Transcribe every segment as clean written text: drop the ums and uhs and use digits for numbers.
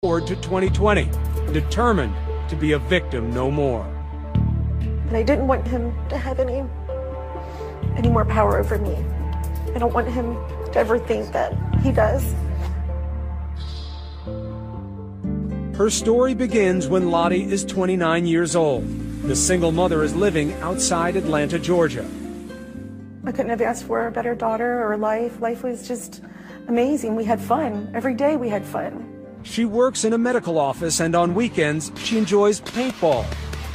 Forward to 2020, determined to be a victim no more. And I didn't want him to have any more power over me. I don't want him to ever think that he does. Her story begins when Lottie is 29 years old. The single mother is living outside Atlanta, Georgia. I couldn't have asked for a better daughter or life. Life was just amazing. We had fun. Every day we had fun. She works in a medical office, and on weekends she enjoys paintball,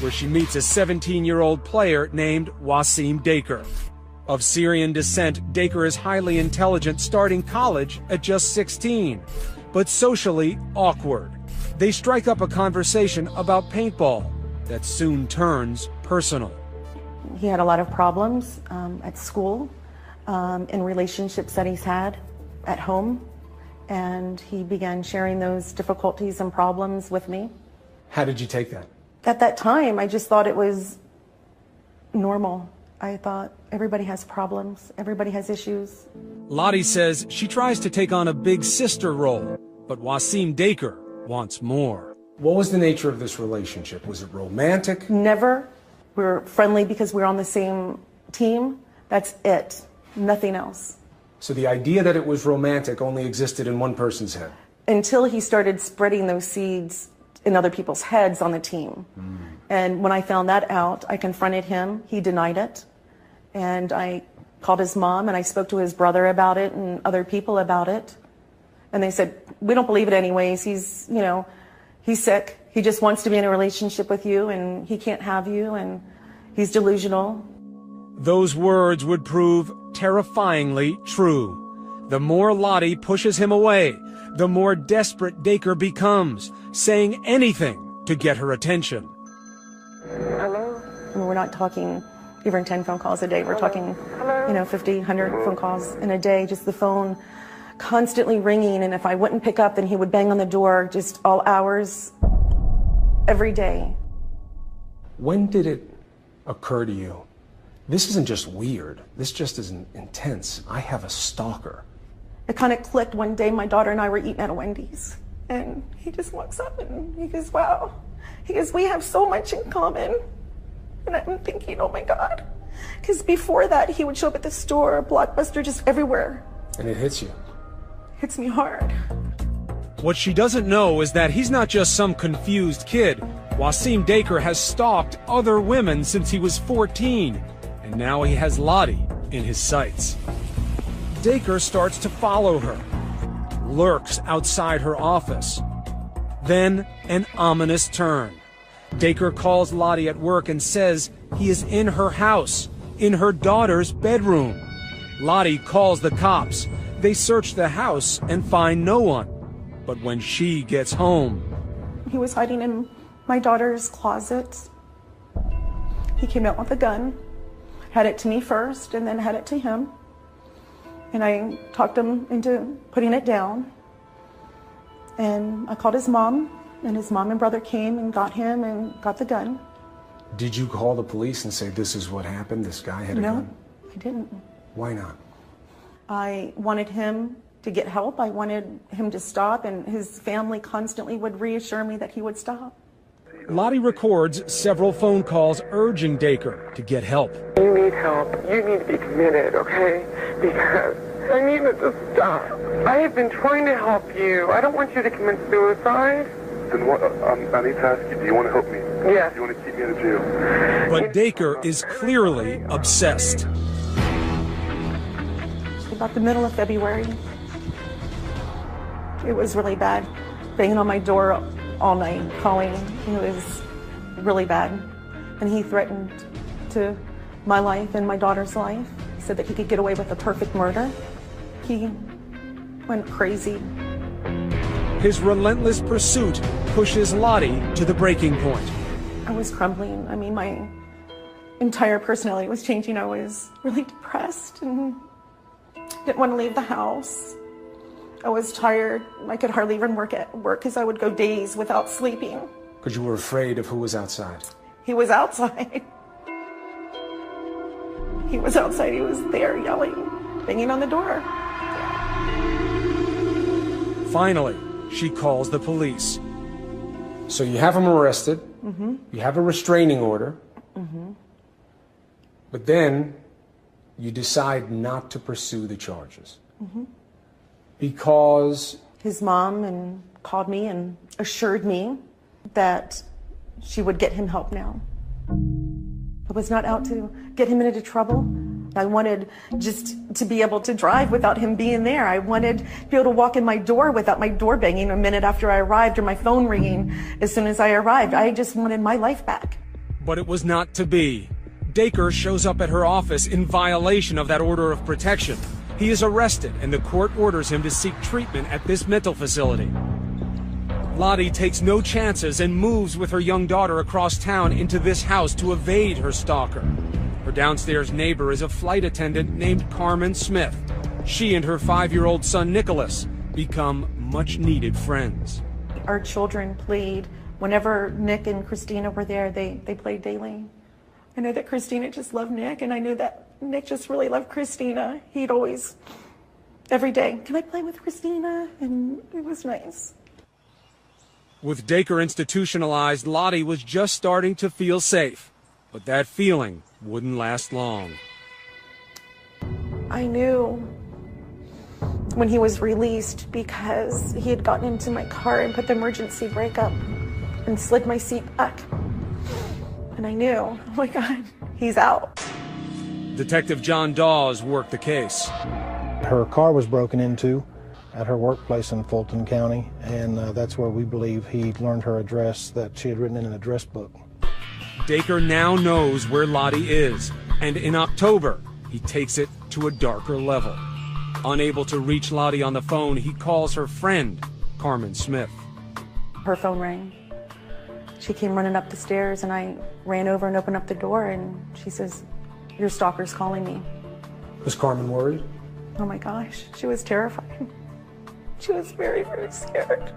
where she meets a 17-year-old player named Waseem Daker. Of Syrian descent, Daker is highly intelligent, starting college at just 16, but socially awkward. They strike up a conversation about paintball that soon turns personal. He had a lot of problems at school, in relationships that he's had at home, and he began sharing those difficulties and problems with me. How did you take that? At that time, I just thought it was normal. I thought everybody has problems, everybody has issues. Lottie says she tries to take on a big sister role, but Waseem Daker wants more. What was the nature of this relationship? Was it romantic? Never. We were friendly because we were on the same team. That's it. Nothing else. So the idea that it was romantic only existed in one person's head? Until he started spreading those seeds in other people's heads on the team. And when I found that out, I confronted him. He denied it. And I called his mom and I spoke to his brother about it and other people about it. And they said, we don't believe it anyways. He's, you know, he's sick. He just wants to be in a relationship with you and he can't have you and he's delusional. Those words would prove terrifyingly true. The more Lottie pushes him away, the more desperate Daker becomes, saying anything to get her attention. Hello? We're not talking even 10 phone calls a day. We're talking, you know, 50, 100 phone calls in a day, just the phone constantly ringing. And if I wouldn't pick up, then he would bang on the door just all hours, every day. When did it occur to you, this isn't just weird, this just isn't intense, I have a stalker? It kind of clicked one day. My daughter and I were eating at a Wendy's, and he just walks up and he goes, wow. He goes, we have so much in common. And I'm thinking, oh my God. Because before that, he would show up at the store, Blockbuster, just everywhere. And it hits you. Hits me hard. What she doesn't know is that he's not just some confused kid. Waseem Daker has stalked other women since he was 14, and now he has Lottie in his sights. Daker starts to follow her, lurks outside her office. Then an ominous turn. Daker calls Lottie at work and says he is in her house, in her daughter's bedroom. Lottie calls the cops. They search the house and find no one. But when she gets home, he was hiding in my daughter's closet. He came out with a gun, had it to me first, and then had it to him. And I talked him into putting it down. And I called his mom, and his mom and brother came and got him and got the gun. Did you call the police and say, this is what happened, this guy had a gun? No, I didn't. Why not? I wanted him to get help. I wanted him to stop, and his family constantly would reassure me that he would stop. Lottie records several phone calls urging Daker to get help. You need help. You need to be committed, okay? Because I need it to stop. I have been trying to help you. I don't want you to commit suicide. Then what? I need to ask you, do you want to help me? Yes. Do you want to keep me in a jail? But Daker is clearly obsessed. About the middle of February, it was really bad. Banging on my door all night, calling. It was really bad. And he threatened to my life and my daughter's life. He said that he could get away with a perfect murder. He went crazy. His relentless pursuit pushes Lottie to the breaking point. I was crumbling. I mean, my entire personality was changing. I was really depressed and didn't want to leave the house. I was tired. I could hardly even work at work because I would go days without sleeping. Because you were afraid of who was outside. He was outside. He was outside. He was there yelling, banging on the door. Finally, she calls the police. So you have him arrested, you have a restraining order, but then you decide not to pursue the charges. Because his mom called me and assured me that she would get him help now. I was not out to get him into trouble. I wanted just to be able to drive without him being there. I wanted to be able to walk in my door without my door banging a minute after I arrived or my phone ringing as soon as I arrived. I just wanted my life back. But it was not to be. Daker shows up at her office in violation of that order of protection. He is arrested and the court orders him to seek treatment at this mental facility. Lottie takes no chances and moves with her young daughter across town into this house to evade her stalker. Her downstairs neighbor is a flight attendant named Carmen Smith. She and her 5-year-old son Nicholas become much-needed friends. Our children played, whenever Nick and Christina were there, they played daily. I know that Christina just loved Nick, and I knew that Nick just really loved Christina. He'd always, every day, can I play with Christina? And it was nice. With Daker institutionalized, Lottie was just starting to feel safe. But that feeling wouldn't last long. I knew when he was released because he had gotten into my car and put the emergency brake up and slid my seat back. And I knew, oh my God, he's out. Detective John Dawes worked the case. Her car was broken into at her workplace in Fulton County, and that's where we believe he learned her address that she had written in an address book. Daker now knows where Lottie is, and in October, he takes it to a darker level. Unable to reach Lottie on the phone, he calls her friend, Carmen Smith. Her phone rang. She came running up the stairs, and I ran over and opened up the door, and she says, "Your stalker's calling me." Was Carmen worried? Oh my gosh, she was terrified. She was very, very scared.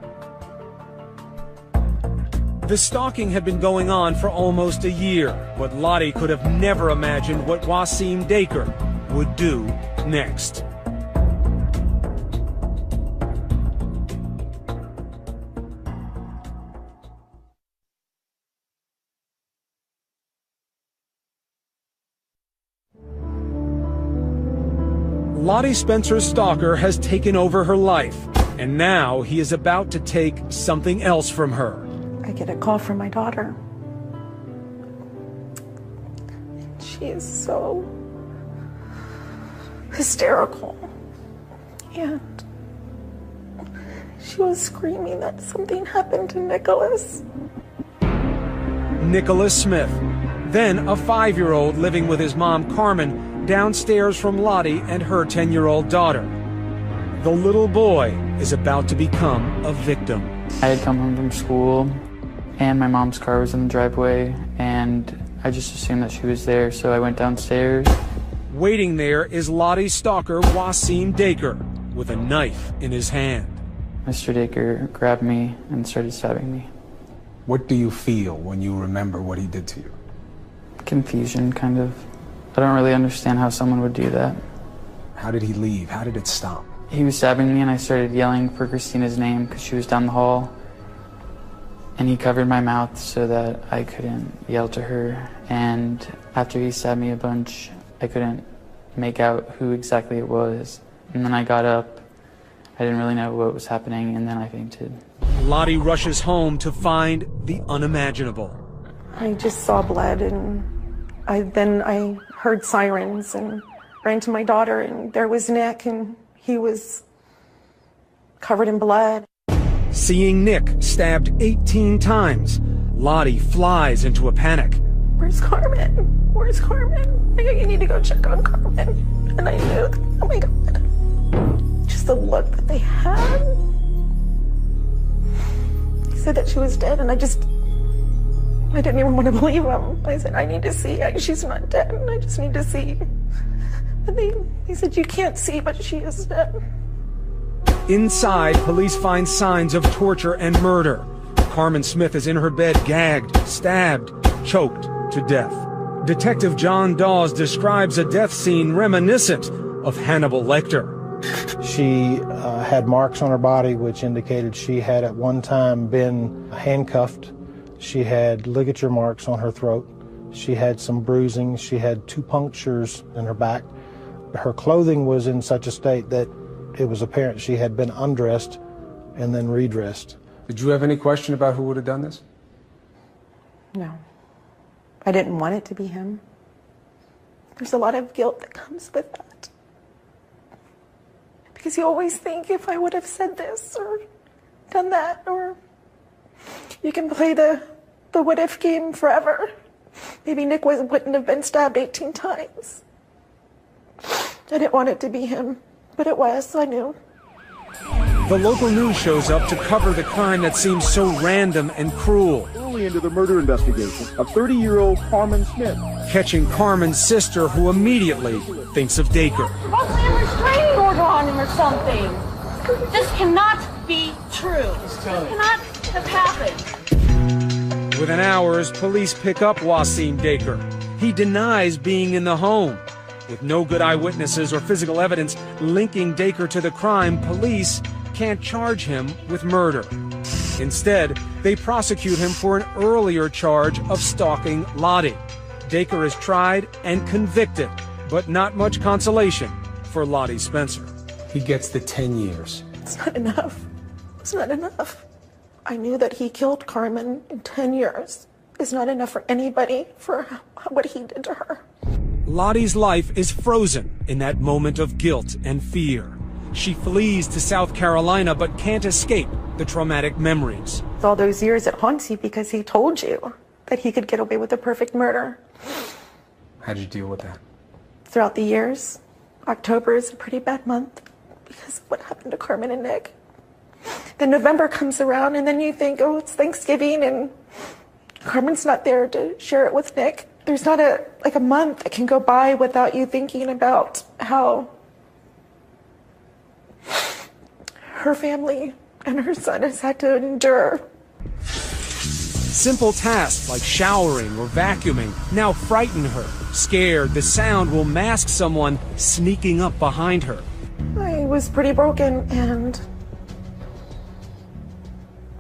The stalking had been going on for almost a year, but Lottie could have never imagined what Waseem Daker would do next. Lottie Spencer's stalker has taken over her life, and now he is about to take something else from her. I get a call from my daughter. She is so hysterical. And she was screaming that something happened to Nicholas. Nicholas Smith, then a 5-year-old living with his mom Carmen, downstairs from Lottie and her 10-year-old daughter. The little boy is about to become a victim. I had come home from school and my mom's car was in the driveway and I just assumed that she was there, so I went downstairs. Waiting there is Lottie's stalker, Waseem Daker, with a knife in his hand. Mr. Daker grabbed me and started stabbing me. What do you feel when you remember what he did to you? Confusion, kind of. I don't really understand how someone would do that. How did he leave? How did it stop? He was stabbing me and I started yelling for Christina's name because she was down the hall. And he covered my mouth so that I couldn't yell to her. And after he stabbed me a bunch, I couldn't make out who exactly it was. And then I got up. I didn't really know what was happening, and then I fainted. Lottie rushes home to find the unimaginable. I just saw blood, and then I heard sirens and ran to my daughter, and there was Nick, and he was covered in blood. Seeing Nick stabbed 18 times, Lottie flies into a panic. Where's Carmen? Where's Carmen? You need to go check on Carmen. And I knew, oh my God, just the look that they had. He said that she was dead, and I didn't even want to believe him. I said, I need to see. She's not dead. I just need to see. And they said, you can't see, but she is dead. Inside, police find signs of torture and murder. Carmen Smith is in her bed, gagged, stabbed, choked to death. Detective John Dawes describes a death scene reminiscent of Hannibal Lecter. She had marks on her body which indicated she had at one time been handcuffed. She had ligature marks on her throat. She had some bruising. She had 2 punctures in her back. Her clothing was in such a state that it was apparent she had been undressed and then redressed. Did you have any question about who would have done this? No. I didn't want it to be him. There's a lot of guilt that comes with that. Because you always think, if I would have said this or done that, or you can play the what if game forever. Maybe Nick wouldn't have been stabbed 18 times. I didn't want it to be him, but it was, I knew. The local news shows up to cover the crime that seems so random and cruel. Early into the murder investigation of 30-year-old Carmen Smith. Catching Carmen's sister, who immediately thinks of Daker. Possibly a restraining order on him or something. This cannot be true. This cannot have happened. Within hours, police pick up Waseem Daker. He denies being in the home. With no good eyewitnesses or physical evidence linking Daker to the crime, police can't charge him with murder. Instead, they prosecute him for an earlier charge of stalking Lottie. Daker is tried and convicted, but not much consolation for Lottie Spencer. He gets the 10 years. It's not enough. It's not enough. I knew that he killed Carmen in 10 years. It's not enough for anybody for what he did to her. Lottie's life is frozen in that moment of guilt and fear. She flees to South Carolina but can't escape the traumatic memories. All those years it haunts you because he told you that he could get away with a perfect murder. How did you deal with that? Throughout the years, October is a pretty bad month because of what happened to Carmen and Nick. Then November comes around and then you think, oh, it's Thanksgiving and Carmen's not there to share it with Nick. There's not a month that can go by without you thinking about how her family and her son has had to endure. Simple tasks like showering or vacuuming now frighten her. Scared the sound will mask someone sneaking up behind her. I was pretty broken and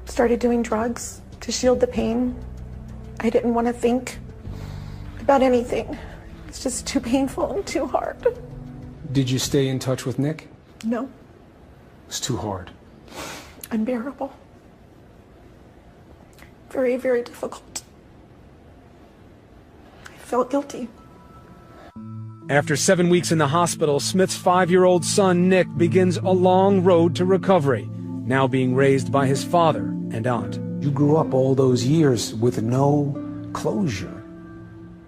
started doing drugs to shield the pain. I didn't want to think about anything. It's just too painful and too hard. Did you stay in touch with Nick? No. It's too hard. Unbearable. Very, very difficult. I felt guilty. After 7 weeks in the hospital, Smith's 5-year-old son, Nick, begins a long road to recovery, now being raised by his father and aunt. You grew up all those years with no closure,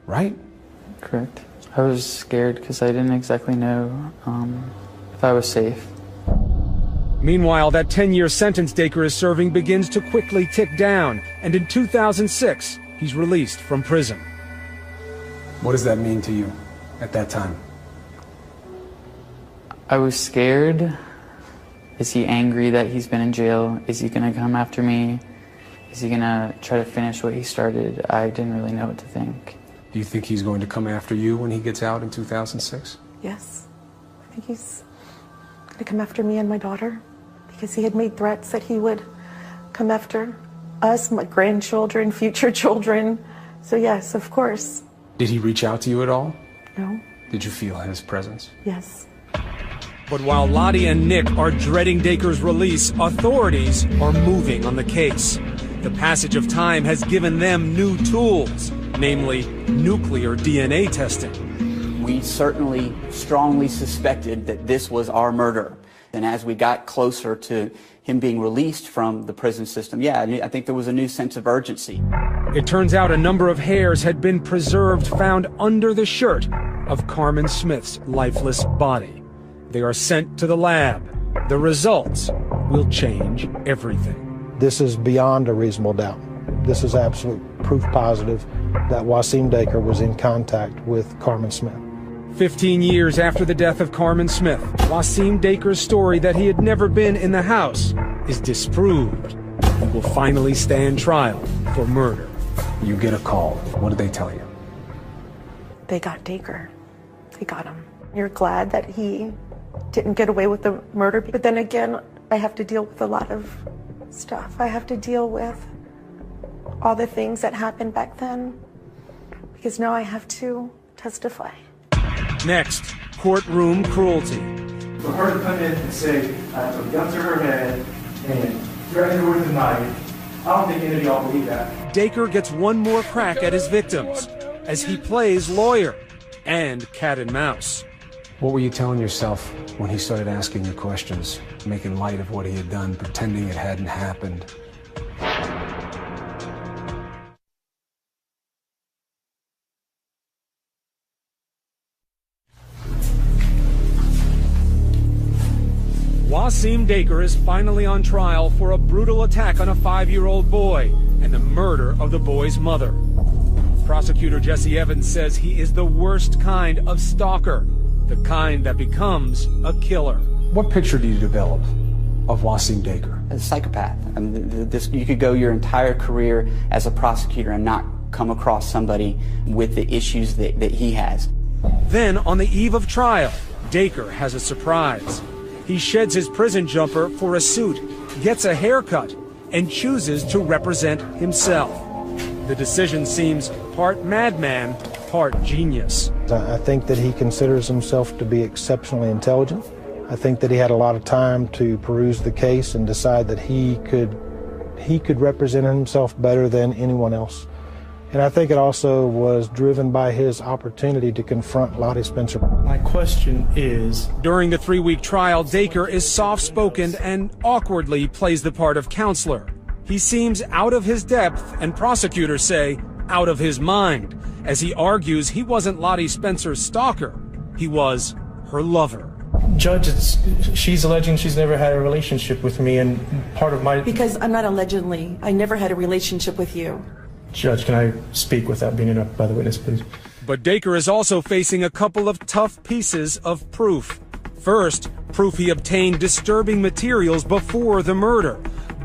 right? Correct. I was scared because I didn't exactly know if I was safe. Meanwhile, that 10-year sentence Daker is serving begins to quickly tick down, and in 2006, he's released from prison. What does that mean to you at that time? I was scared. Is he angry that he's been in jail? Is he gonna come after me? Is he gonna try to finish what he started? I didn't really know what to think. Do you think he's going to come after you when he gets out in 2006? Yes. I think he's going to come after me and my daughter because he had made threats that he would come after us, my grandchildren, future children. So yes, of course. Did he reach out to you at all? No. Did you feel his presence? Yes. But while Lottie and Nick are dreading Daker's release, authorities are moving on the case. The passage of time has given them new tools, namely nuclear DNA testing. We certainly strongly suspected that this was our murder. And as we got closer to him being released from the prison system, I think there was a new sense of urgency. It turns out a number of hairs had been preserved, found under the shirt of Carmen Smith's lifeless body. They are sent to the lab. The results will change everything. This is beyond a reasonable doubt. This is absolute proof positive that Waseem Daker was in contact with Carmen Smith. 15 years after the death of Carmen Smith, Waseem Daker's story that he had never been in the house is disproved. He will finally stand trial for murder. You get a call. What did they tell you? They got Daker. They got him. You're glad that he didn't get away with the murder. But then again, I have to deal with a lot of stuff. I have to deal with all the things that happened back then, because now I have to testify. Next, courtroom cruelty. For her to come in and say, I took a gun to her head and threatened her with a knife, I don't think any of y'all believe that. Daker gets one more crack at his victims as he plays lawyer and cat and mouse. What were you telling yourself when he started asking you questions, making light of what he had done, pretending it hadn't happened? Waseem Daker is finally on trial for a brutal attack on a 5-year-old boy and the murder of the boy's mother. Prosecutor Jesse Evans says he is the worst kind of stalker, the kind that becomes a killer. What picture do you develop of Waseem Daker? A psychopath. I mean, you could go your entire career as a prosecutor and not come across somebody with the issues that he has. Then, on the eve of trial, Daker has a surprise. He sheds his prison jumper for a suit, gets a haircut, and chooses to represent himself. The decision seems part madman, part genius. I think that he considers himself to be exceptionally intelligent. I think that he had a lot of time to peruse the case and decide that he could represent himself better than anyone else. And I think it also was driven by his opportunity to confront Lottie Spencer. My question is... During the 3-week trial, Daker is soft-spoken and awkwardly plays the part of counselor. He seems out of his depth, and prosecutors say out of his mind, as he argues he wasn't Lottie Spencer's stalker. He was her lover. Judge, she's alleging she's never had a relationship with me, and part of my... Because I'm not allegedly. I never had a relationship with you. Judge, can I speak without being interrupted by the witness, please? But Daker is also facing a couple of tough pieces of proof. First, proof he obtained disturbing materials before the murder.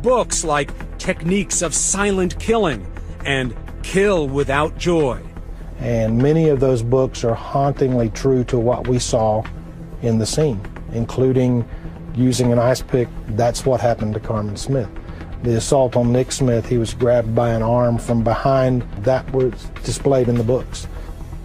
Books like Techniques of Silent Killing and Kill Without Joy. And many of those books are hauntingly true to what we saw in the scene, including using an ice pick. That's what happened to Carmen Smith. The assault on Nick Smith, he was grabbed by an arm from behind. That was displayed in the books.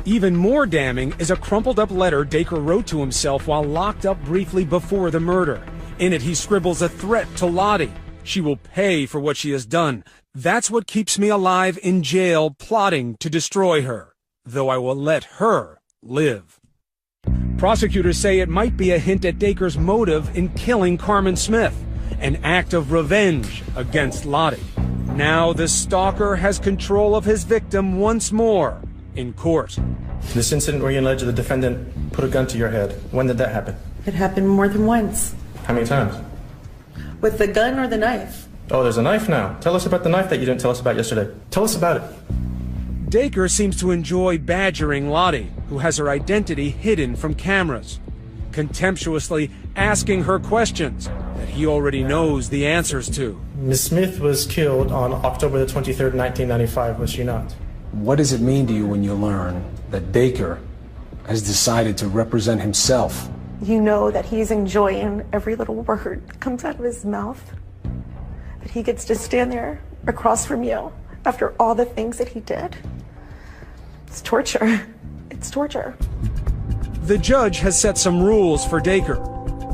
Even more damning is a crumpled-up letter Daker wrote to himself while locked up briefly before the murder. In it, he scribbles a threat to Lottie. She will pay for what she has done. That's what keeps me alive in jail, plotting to destroy her, though I will let her live. Prosecutors say it might be a hint at Daker's motive in killing Carmen Smith, an act of revenge against Lottie. Now the stalker has control of his victim once more in court. This incident where you allege the defendant put a gun to your head, when did that happen? It happened more than once. How many times? With the gun or the knife? Oh, there's a knife now. Tell us about the knife that you didn't tell us about yesterday. Tell us about it. Daker seems to enjoy badgering Lottie, who has her identity hidden from cameras, contemptuously asking her questions that he already knows the answers to. Ms. Smith was killed on October the 23rd, 1995, was she not? What does it mean to you when you learn that Daker has decided to represent himself? You know that he's enjoying every little word that comes out of his mouth. That he gets to stand there across from you after all the things that he did. It's torture. It's torture. The judge has set some rules for Daker.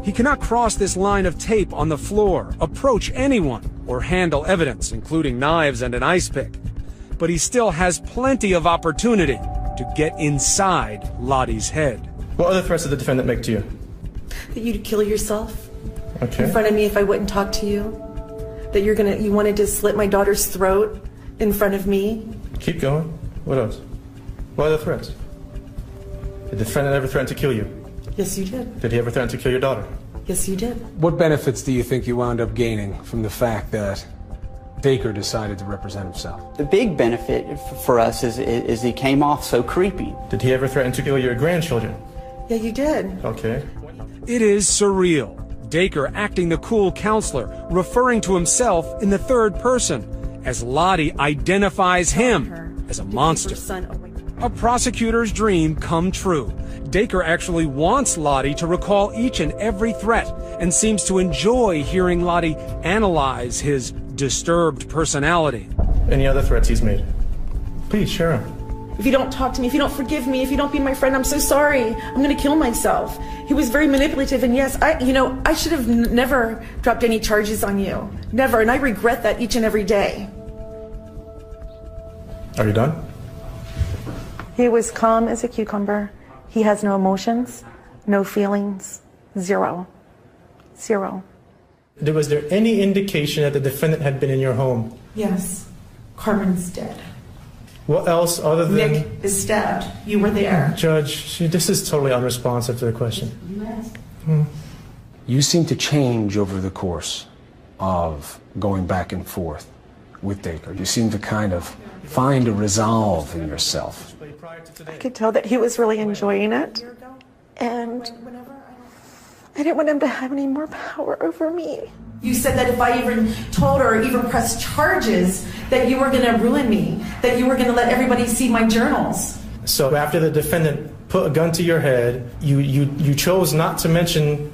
He cannot cross this line of tape on the floor, approach anyone, or handle evidence, including knives and an ice pick. But he still has plenty of opportunity to get inside Lottie's head. What other threats did the defendant make to you? That you'd kill yourself in front of me if I wouldn't talk to you. That you wanted to slit my daughter's throat in front of me. Keep going. What else? What other threats? Did the defendant ever threaten to kill you? Yes, you did. Did he ever threaten to kill your daughter? Yes, you did. What benefits do you think you wound up gaining from the fact that Daker decided to represent himself? The big benefit for us is he came off so creepy. Did he ever threaten to kill your grandchildren? Yeah, you did. Okay. It is surreal. Daker acting the cool counselor, referring to himself in the third person, as Lottie identifies him as a monster. a prosecutor's dream come true. Daker actually wants Lottie to recall each and every threat and seems to enjoy hearing Lottie analyze his disturbed personality. Any other threats he's made? Please share them. If you don't talk to me, if you don't forgive me, if you don't be my friend, I'm so sorry. I'm going to kill myself. He was very manipulative, and yes, I should have never dropped any charges on you. Never, and I regret that each and every day. Are you done? He was calm as a cucumber. He has no emotions, no feelings, zero. Zero. Was there any indication that the defendant had been in your home? Yes. Carmen's dead. What else other than... Nick is stabbed. You were there. Judge, this is totally unresponsive to the question. You seem to change over the course of going back and forth with Daker. You seem to kind of find a resolve in yourself. I could tell that he was really enjoying it. And I didn't want him to have any more power over me. You said that if I even told or even pressed charges, that you were going to ruin me, that you were going to let everybody see my journals. So after the defendant put a gun to your head, you chose not to mention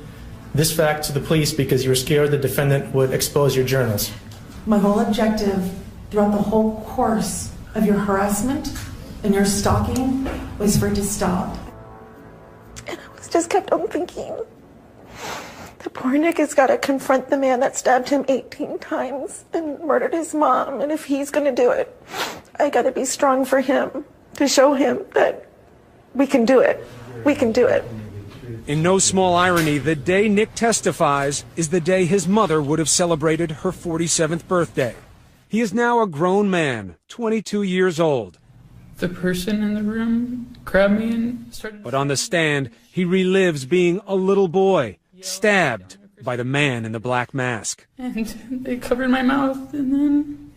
this fact to the police because you were scared the defendant would expose your journals. My whole objective throughout the whole course of your harassment and your stalking was for it to stop. And I just kept on thinking, the poor Nick has got to confront the man that stabbed him 18 times and murdered his mom. And if he's going to do it, I got to be strong for him, to show him that we can do it. We can do it. In no small irony, the day Nick testifies is the day his mother would have celebrated her 47th birthday. He is now a grown man, 22 years old. The person in the room grabbed me and started... But on the stand, he relives being a little boy, stabbed by the man in the black mask. And they covered my mouth and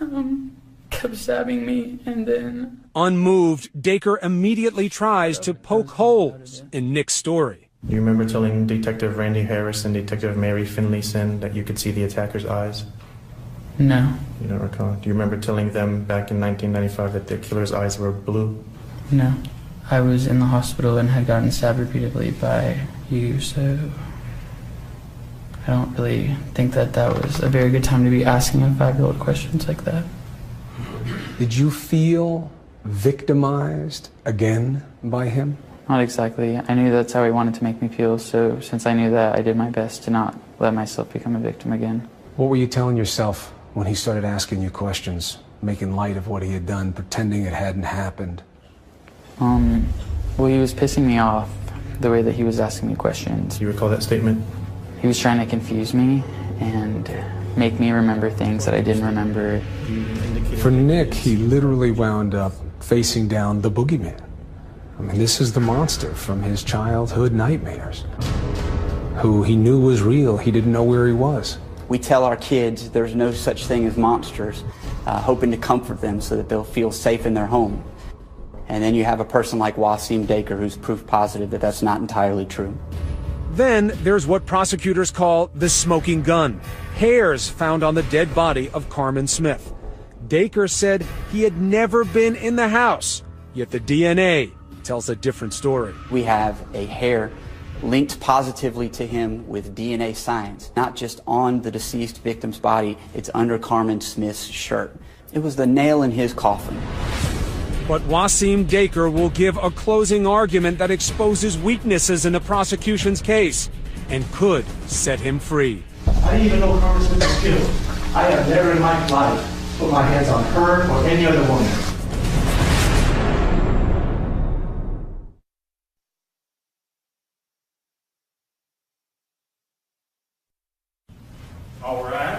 then kept stabbing me, and then... Unmoved, Daker immediately tries to poke holes in Nick's story. Do you remember telling Detective Randy Harris and Detective Mary Finlayson that you could see the attacker's eyes? No. You don't recall? Do you remember telling them back in 1995 that the killer's eyes were blue? No. I was in the hospital and had gotten stabbed repeatedly by you, so I don't really think that that was a very good time to be asking a 5-year-old questions like that. Did you feel victimized again by him? Not exactly. I knew that's how he wanted to make me feel, so since I knew that, I did my best to not let myself become a victim again. What were you telling yourself when he started asking you questions, making light of what he had done, pretending it hadn't happened? Well, he was pissing me off, the way that he was asking me questions. Do you recall that statement? He was trying to confuse me and make me remember things that I didn't remember. For Nick, he literally wound up facing down the boogeyman. I mean, this is the monster from his childhood nightmares, who he knew was real. He didn't know where he was. We tell our kids there's no such thing as monsters, hoping to comfort them so that they'll feel safe in their home. And then you have a person like Waseem Daker who's proof positive that that's not entirely true. Then there's what prosecutors call the smoking gun, hairs found on the dead body of Carmen Smith. Daker said he had never been in the house, yet the DNA tells a different story. We have a hair linked positively to him with DNA science, not just on the deceased victim's body, it's under Carmen Smith's shirt. It was the nail in his coffin. But Waseem Daker will give a closing argument that exposes weaknesses in the prosecution's case and could set him free. I didn't even know Carmen Smith was killed. I have never in my life put my hands on her or any other woman. All right.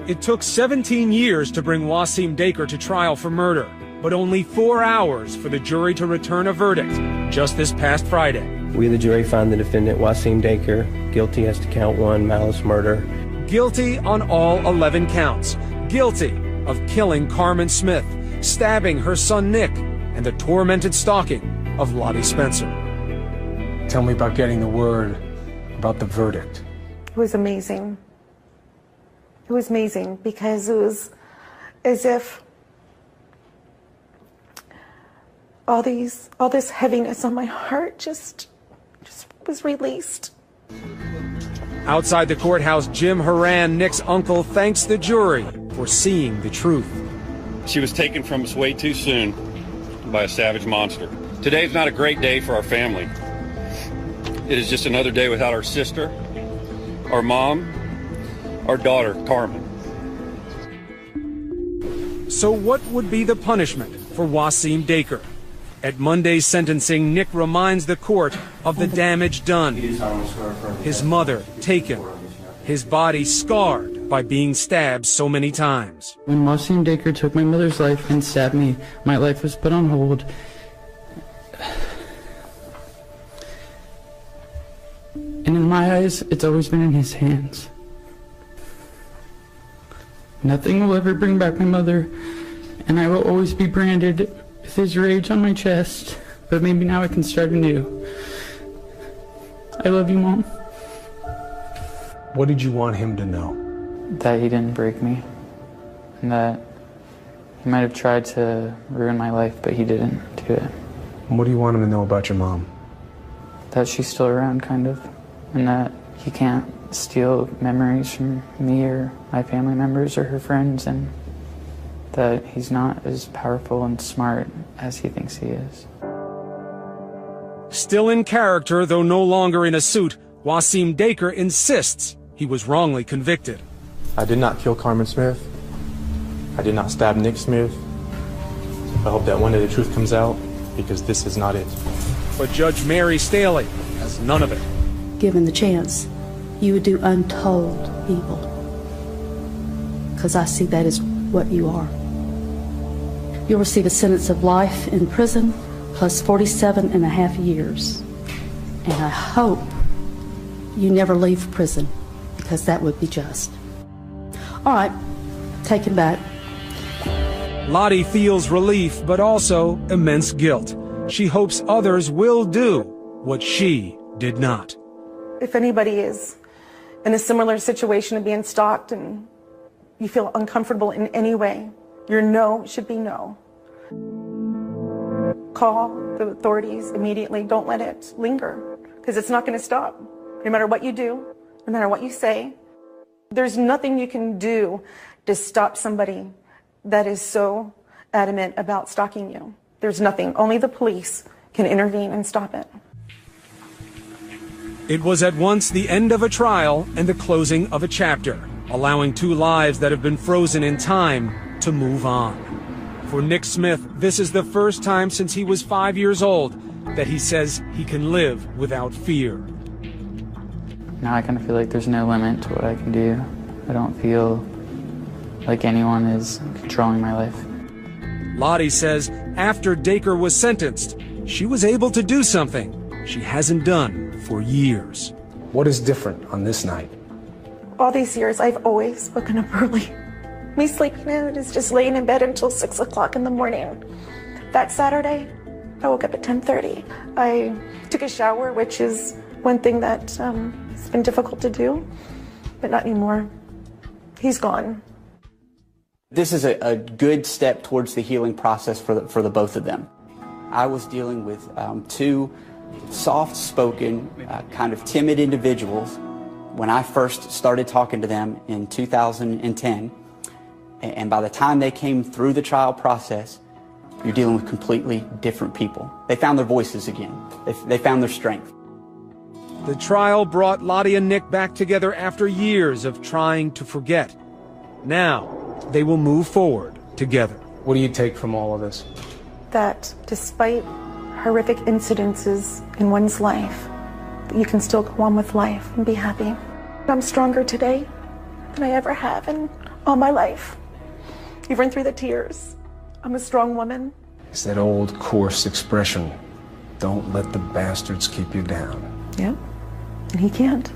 It took 17 years to bring Waseem Daker to trial for murder, but only 4 hours for the jury to return a verdict just this past Friday. We, the jury, find the defendant, Waseem Daker, guilty as to count 1, malice murder. Guilty on all 11 counts. Guilty of killing Carmen Smith, stabbing her son Nick, and the tormented stalking of Lottie Spencer. Tell me about getting the word about the verdict. It was amazing. It was amazing because it was as if all this heaviness on my heart just was released. Outside the courthouse, Jim Horan, Nick's uncle, thanks the jury for seeing the truth. She was taken from us way too soon by a savage monster. Today's not a great day for our family. It is just another day without our sister, our mom, our daughter, Carmen. So what would be the punishment for Waseem Daker? At Monday's sentencing, Nick reminds the court of the damage done. His mother taken, his body scarred by being stabbed so many times. When Waseem Daker took my mother's life and stabbed me, my life was put on hold. And in my eyes, it's always been in his hands. Nothing will ever bring back my mother, and I will always be branded with his rage on my chest. But maybe now I can start anew. I love you, Mom. What did you want him to know? That he didn't break me, and that he might have tried to ruin my life, but he didn't do it. What do you want him to know about your mom? That she's still around, kind of, and that he can't steal memories from me or my family members or her friends, and that he's not as powerful and smart as he thinks he is. Still in character, though no longer in a suit, Waseem Daker insists he was wrongly convicted. I did not kill Carmen Smith. I did not stab Nick Smith. I hope that one day the truth comes out, because this is not it. But Judge Mary Staley has none of it. Given the chance, you would do untold evil. Because I see that as what you are. You'll receive a sentence of life in prison plus 47.5 years. And I hope you never leave prison, because that would be just. All right, take him back. Lottie feels relief, but also immense guilt. She hopes others will do what she did not. If anybody is in a similar situation of being stalked and you feel uncomfortable in any way, your no should be no. Call the authorities immediately. Don't let it linger, because it's not going to stop. No matter what you do, no matter what you say, there's nothing you can do to stop somebody that is so adamant about stalking you. There's nothing. Only the police can intervene and stop it. It was at once the end of a trial and the closing of a chapter, allowing two lives that have been frozen in time to move on. For Nick Smith, this is the first time since he was 5 years old that he says he can live without fear. Now I kind of feel like there's no limit to what I can do. I don't feel like anyone is controlling my life. Lottie says after Daker was sentenced, she was able to do something she hasn't done for years. What is different on this night? All these years, I've always woken up early. Me sleeping in is just laying in bed until 6 o'clock in the morning. That Saturday, I woke up at 10:30. I took a shower, which is one thing that it's been difficult to do, but not anymore. He's gone. This is a good step towards the healing process for the both of them. I was dealing with two soft-spoken, kind of timid individuals when I first started talking to them in 2010. And by the time they came through the trial process, you're dealing with completely different people. They found their voices again. They found their strength. The trial brought Lottie and Nick back together after years of trying to forget. Now, they will move forward together. What do you take from all of this? That despite horrific incidences in one's life, you can still go on with life and be happy. I'm stronger today than I ever have in all my life. Even through the tears, I'm a strong woman. It's that old coarse expression, don't let the bastards keep you down. Yeah, and he can't.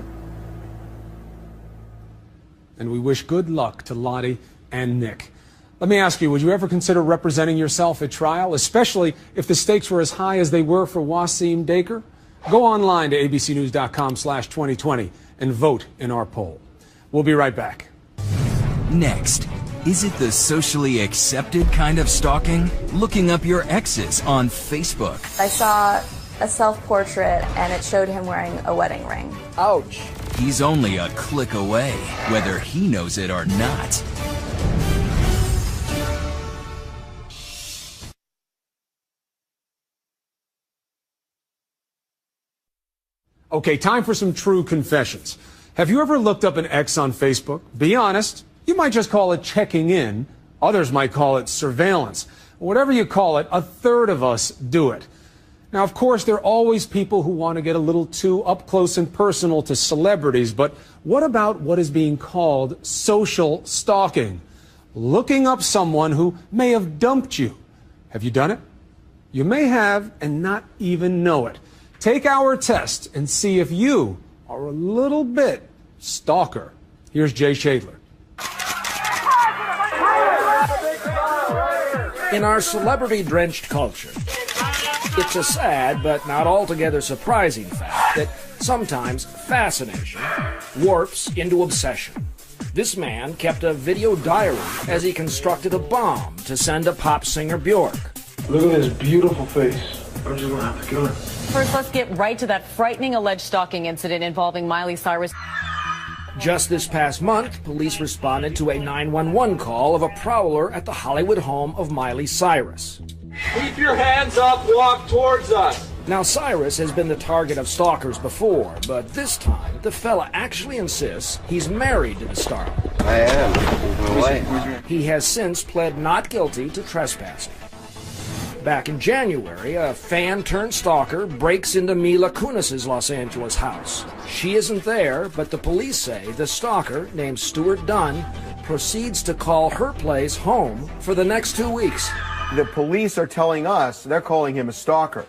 And we wish good luck to Lottie and Nick. Let me ask you, would you ever consider representing yourself at trial, especially if the stakes were as high as they were for Waseem Daker? Go online to abcnews.com/2020 and vote in our poll. We'll be right back. Next, Is it the socially accepted kind of stalking? Looking up your exes on Facebook. I saw a self-portrait and it showed him wearing a wedding ring. Ouch. He's only a click away, whether he knows it or not. Okay, time for some true confessions. Have you ever looked up an ex on Facebook? Be honest. You might just call it checking in. Others might call it surveillance. Whatever you call it, a third of us do it. Now, of course, there are always people who want to get a little too up close and personal to celebrities, but what about what is being called social stalking? Looking up someone who may have dumped you. Have you done it? You may have and not even know it. Take our test and see if you are a little bit stalker. Here's Jay Shadler. In our celebrity-drenched culture, it's a sad but not altogether surprising fact that sometimes fascination warps into obsession. This man kept a video diary as he constructed a bomb to send to pop singer Bjork. Look at this beautiful face. I'm just gonna have to kill her. First, let's get right to that frightening alleged stalking incident involving Miley Cyrus. Just this past month, police responded to a 911 call of a prowler at the Hollywood home of Miley Cyrus. Keep your hands up, walk towards us. Now, Cyrus has been the target of stalkers before, but this time, the fella actually insists he's married to the starlet. I am. He has since pled not guilty to trespassing. Back in January, a fan-turned-stalker breaks into Mila Kunis's Los Angeles house. She isn't there, but the police say the stalker, named Stuart Dunn, proceeds to call her place home for the next 2 weeks. The police are telling us they're calling him a stalker.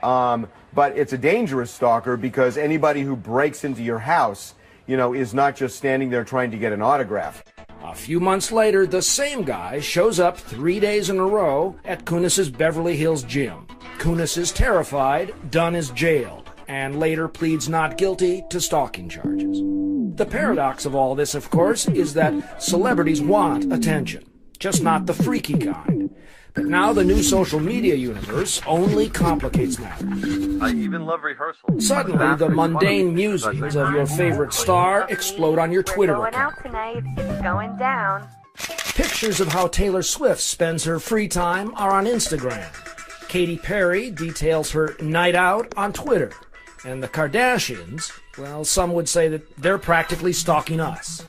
But it's a dangerous stalker because anybody who breaks into your house, is not just standing there trying to get an autograph. A few months later, the same guy shows up 3 days in a row at Kunis's Beverly Hills gym. Kunis is terrified, Dunn is jailed, and later pleads not guilty to stalking charges. The paradox of all this, of course, is that celebrities want attention, just not the freaky kind. But now the new social media universe only complicates matters. I even love rehearsal. Suddenly, the mundane musings of your favorite star explode on your Twitter account. Going out tonight, it's going down. Pictures of how Taylor Swift spends her free time are on Instagram. Katy Perry details her night out on Twitter. And the Kardashians, well, some would say that they're practically stalking us.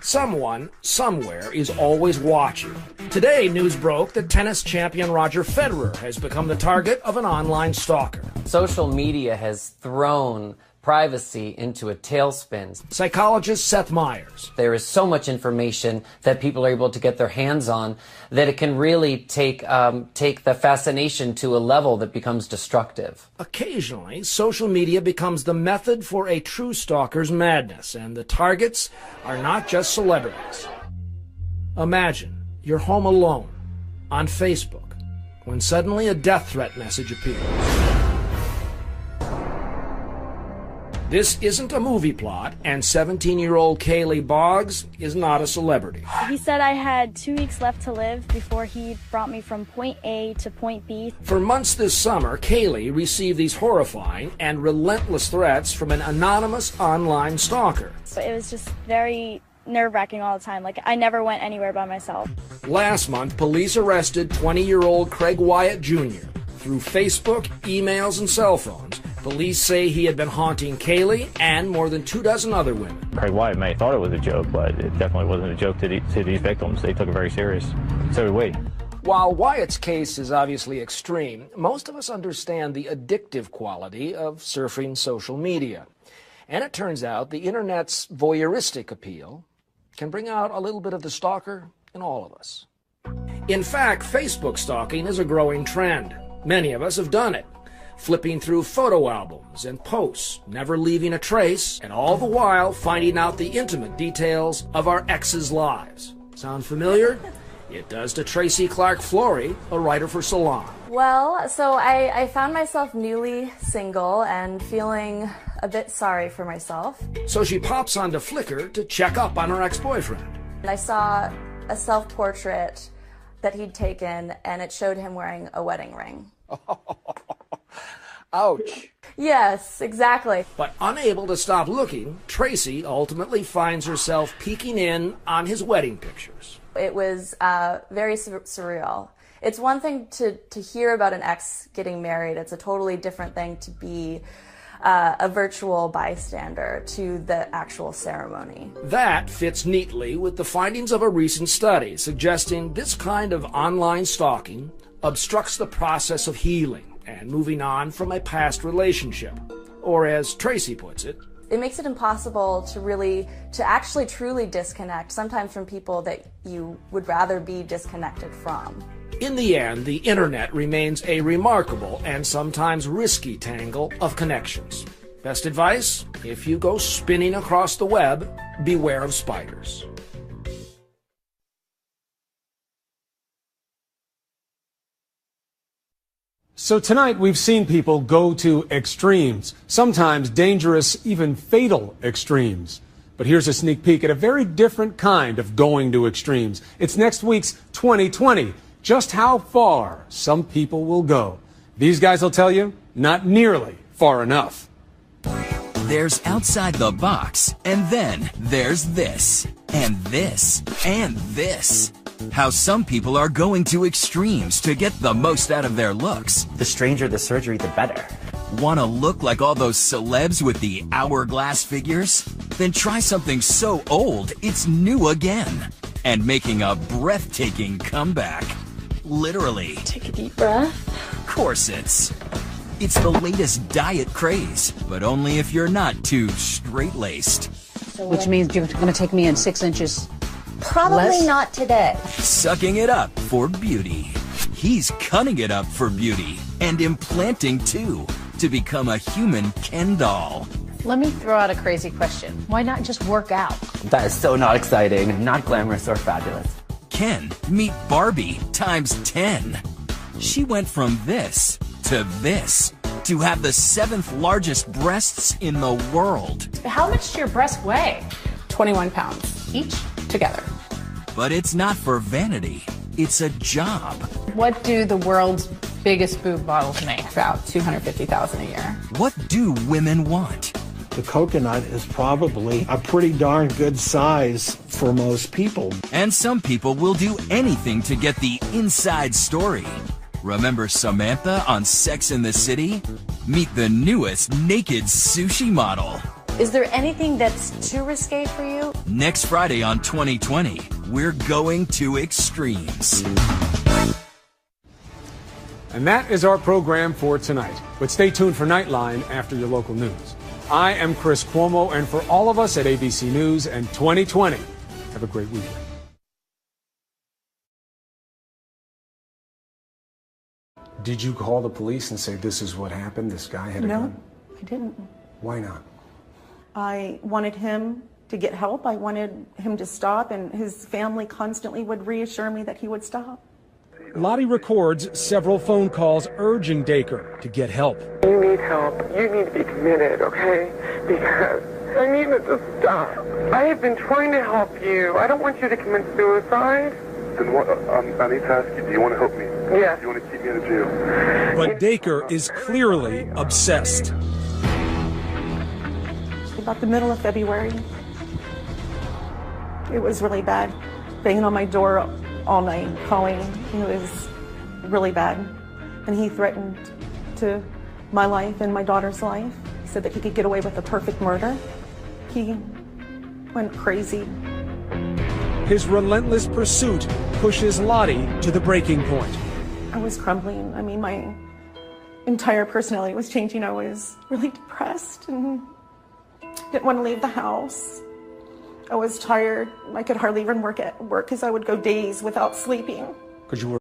Someone, somewhere, is always watching. Today, news broke that tennis champion Roger Federer has become the target of an online stalker. Social media has thrown privacy into a tailspin. Psychologist Seth Meyers. There is so much information that people are able to get their hands on that it can really take the fascination to a level that becomes destructive. Occasionally, social media becomes the method for a true stalker's madness, and the targets are not just celebrities. Imagine you're home alone on Facebook when suddenly a death threat message appears. This isn't a movie plot, and 17-year-old Kaylee Boggs is not a celebrity. He said I had 2 weeks left to live before he brought me from point A to point B. For months this summer, Kaylee received these horrifying and relentless threats from an anonymous online stalker. But it was just very nerve-wracking all the time. Like, I never went anywhere by myself. Last month, police arrested 20-year-old Craig Wyatt Jr. Through Facebook, emails, and cell phones. Police say he had been haunting Kaylee and more than 24 other women. Craig Wyatt may have thought it was a joke, but it definitely wasn't a joke to these victims. They took it very serious. So did we. While Wyatt's case is obviously extreme, most of us understand the addictive quality of surfing social media. And it turns out the internet's voyeuristic appeal can bring out a little bit of the stalker in all of us. In fact, Facebook stalking is a growing trend. Many of us have done it. Flipping through photo albums and posts, never leaving a trace, and all the while finding out the intimate details of our exes' lives. Sound familiar? It does to Tracy Clark Flory, a writer for Salon. Well, so I found myself newly single and feeling a bit sorry for myself. So she pops onto Flickr to check up on her ex-boyfriend. I saw a self-portrait that he'd taken, and it showed him wearing a wedding ring. Ouch. Yes, exactly. But unable to stop looking, Tracy ultimately finds herself peeking in on his wedding pictures. It was very surreal. It's one thing to hear about an ex getting married. It's a totally different thing to be a virtual bystander to the actual ceremony. That fits neatly with the findings of a recent study suggesting this kind of online stalking obstructs the process of healing and moving on from a past relationship. Or as Tracy puts it, it makes it impossible to actually truly disconnect, sometimes from people that you would rather be disconnected from. In the end, the internet remains a remarkable and sometimes risky tangle of connections. Best advice? If you go spinning across the web, beware of spiders. So tonight we've seen people go to extremes, sometimes dangerous, even fatal extremes. But here's a sneak peek at a very different kind of going to extremes. It's next week's 2020. Just how far some people will go. These guys will tell you, not nearly far enough. There's outside the box, and then there's this, and this, and this. How some people are going to extremes to get the most out of their looks. The stranger the surgery, the better. Want to look like all those celebs with the hourglass figures? Then try something so old it's new again. And making a breathtaking comeback. Literally. Take a deep breath. Corsets. It's the latest diet craze, but only if you're not too straight-laced. Which means you're going to take me in 6 inches. Probably less? not today. Sucking it up for beauty. He's cutting it up for beauty and implanting too to become a human Ken doll. Let me throw out a crazy question. Why not just work out? That is so not exciting, not glamorous or fabulous. Ken, meet Barbie times 10. She went from this to this to have the 7th largest breasts in the world. How much do your breasts weigh? 21 pounds each together. But it's not for vanity. It's a job. What do the world's biggest boob models make? About $250,000 a year. What do women want? The coconut is probably a pretty darn good size for most people. And some people will do anything to get the inside story. Remember Samantha on Sex and the City? Meet the newest naked sushi model. Is there anything that's too risque for you? Next Friday on 2020, we're going to extremes. And that is our program for tonight. But stay tuned for Nightline after your local news. I am Chris Cuomo, and for all of us at ABC News and 2020, have a great weekend. Did you call the police and say this is what happened? This guy had a gun? No, I didn't. Why not? I wanted him to get help. I wanted him to stop, and his family constantly would reassure me that he would stop. Lottie records several phone calls urging Daker to get help. You need help. You need to be committed, okay? Because I need it to stop. I have been trying to help you. I don't want you to commit suicide. Then what? I need to ask you, do you want to help me? Yes. Do you want to keep me in jail? But Daker is clearly obsessed. About the middle of February, it was really bad. Banging on my door all night, calling. It was really bad. And he threatened to my life and my daughter's life. He said that he could get away with a perfect murder. He went crazy. His relentless pursuit pushes Lottie to the breaking point. I was crumbling. I mean, my entire personality was changing. I was really depressed and didn't want to leave the house. I was tired. I could hardly even work at work because I would go days without sleeping. Because you were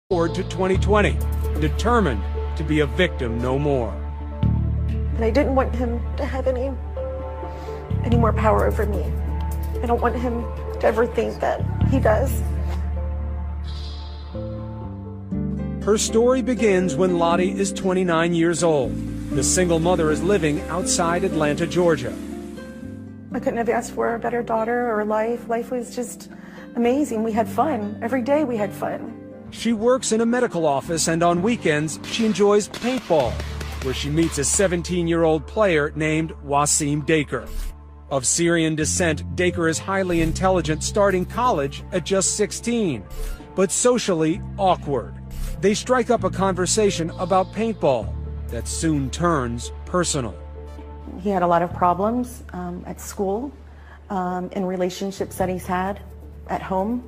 forward to 2020, determined to be a victim no more. And I didn't want him to have any more power over me. I don't want him to ever think that he does. Her story begins when Lottie is 29 years old. The single mother is living outside Atlanta, Georgia. I couldn't have asked for a better daughter or life. Life was just amazing. We had fun. Every day we had fun. She works in a medical office, and on weekends she enjoys paintball, where she meets a 17-year-old player named Waseem Daker. Of Syrian descent, Daker is highly intelligent, starting college at just 16, but socially awkward. They strike up a conversation about paintball that soon turns personal. He had a lot of problems at school, in relationships that he's had at home,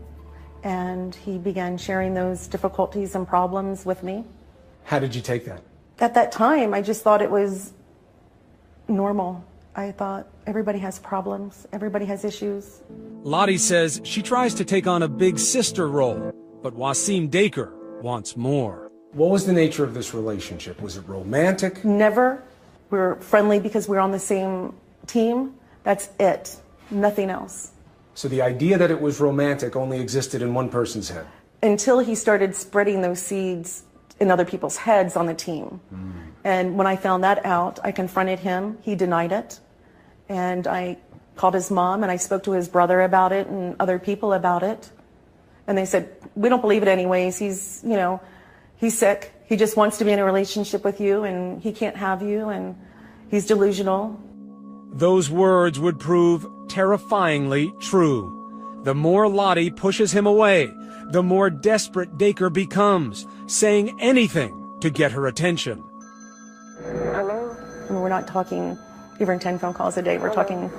and he began sharing those difficulties and problems with me. How did you take that? At that time, I just thought it was normal. I thought everybody has problems, everybody has issues. Lottie says she tries to take on a big sister role, but Waseem Daker wants more. What was the nature of this relationship? Was it romantic? Never. We were friendly because we were on the same team. That's it. Nothing else. So the idea that it was romantic only existed in one person's head? Until he started spreading those seeds in other people's heads on the team. And when I found that out, I confronted him. He denied it. And I called his mom and I spoke to his brother about it and other people about it. And they said, we don't believe it anyways. He's, you know, he's sick. He just wants to be in a relationship with you and he can't have you and he's delusional. Those words would prove terrifyingly true. The more Lottie pushes him away, the more desperate Daker becomes, saying anything to get her attention. Hello? And we're not talking even 10 phone calls a day. We're talking,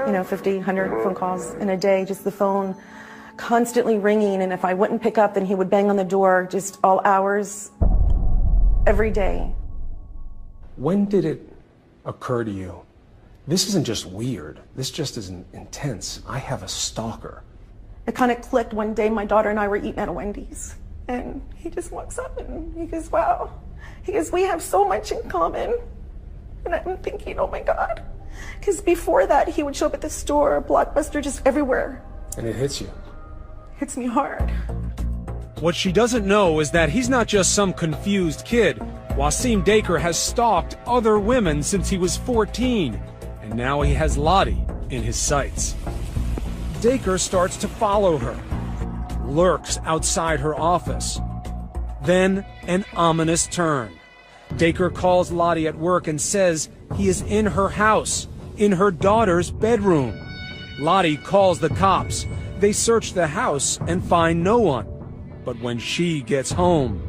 you know, 50, 100 phone calls in a day, just the phone constantly ringing. And if I wouldn't pick up, then he would bang on the door just all hours, every day. When did it occur to you, this isn't just weird, this just isn't intense, I have a stalker? It kind of clicked one day. My daughter and I were eating at a Wendy's. And he just walks up and he goes, wow. He goes, we have so much in common. And I'm thinking, oh my God. Because before that, he would show up at the store, Blockbuster, just everywhere. And it hits you. Hits me hard. What she doesn't know is that he's not just some confused kid. Waseem Daker has stalked other women since he was 14. And now he has Lottie in his sights. Daker starts to follow her, lurks outside her office. Then an ominous turn. Daker calls Lottie at work and says he is in her house, in her daughter's bedroom. Lottie calls the cops. They search the house and find no one. But when she gets home,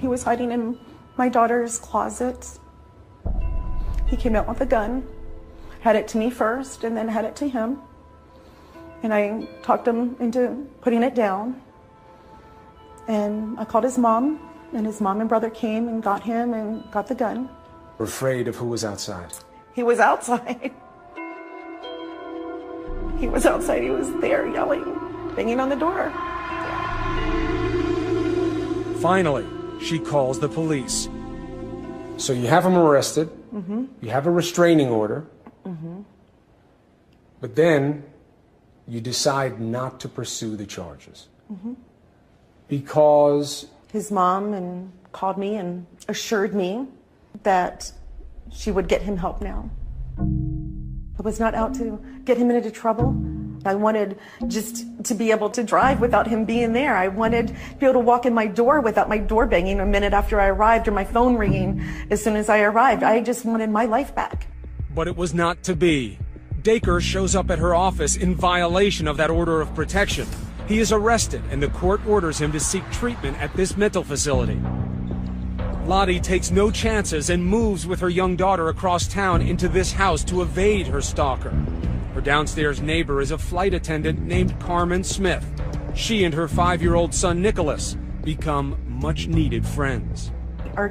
he was hiding in my daughter's closet. He came out with a gun, had it to me first, and then had it to him. And I talked him into putting it down. And I called his mom, and his mom and brother came and got him and got the gun. We're afraid of who was outside. He was outside. He was outside, he was there yelling, banging on the door. Finally, she calls the police. So you have him arrested, you have a restraining order, but then you decide not to pursue the charges. Because? His mom called me and assured me that she would get him help now. I was not out to get him into trouble. I wanted just to be able to drive without him being there. I wanted to be able to walk in my door without my door banging a minute after I arrived or my phone ringing as soon as I arrived. I just wanted my life back. But it was not to be. Daker shows up at her office in violation of that order of protection. He is arrested and the court orders him to seek treatment at this mental facility. Lottie takes no chances and moves with her young daughter across town into this house to evade her stalker. Her downstairs neighbor is a flight attendant named Carmen Smith. She and her 5-year-old son Nicholas become much-needed friends. Our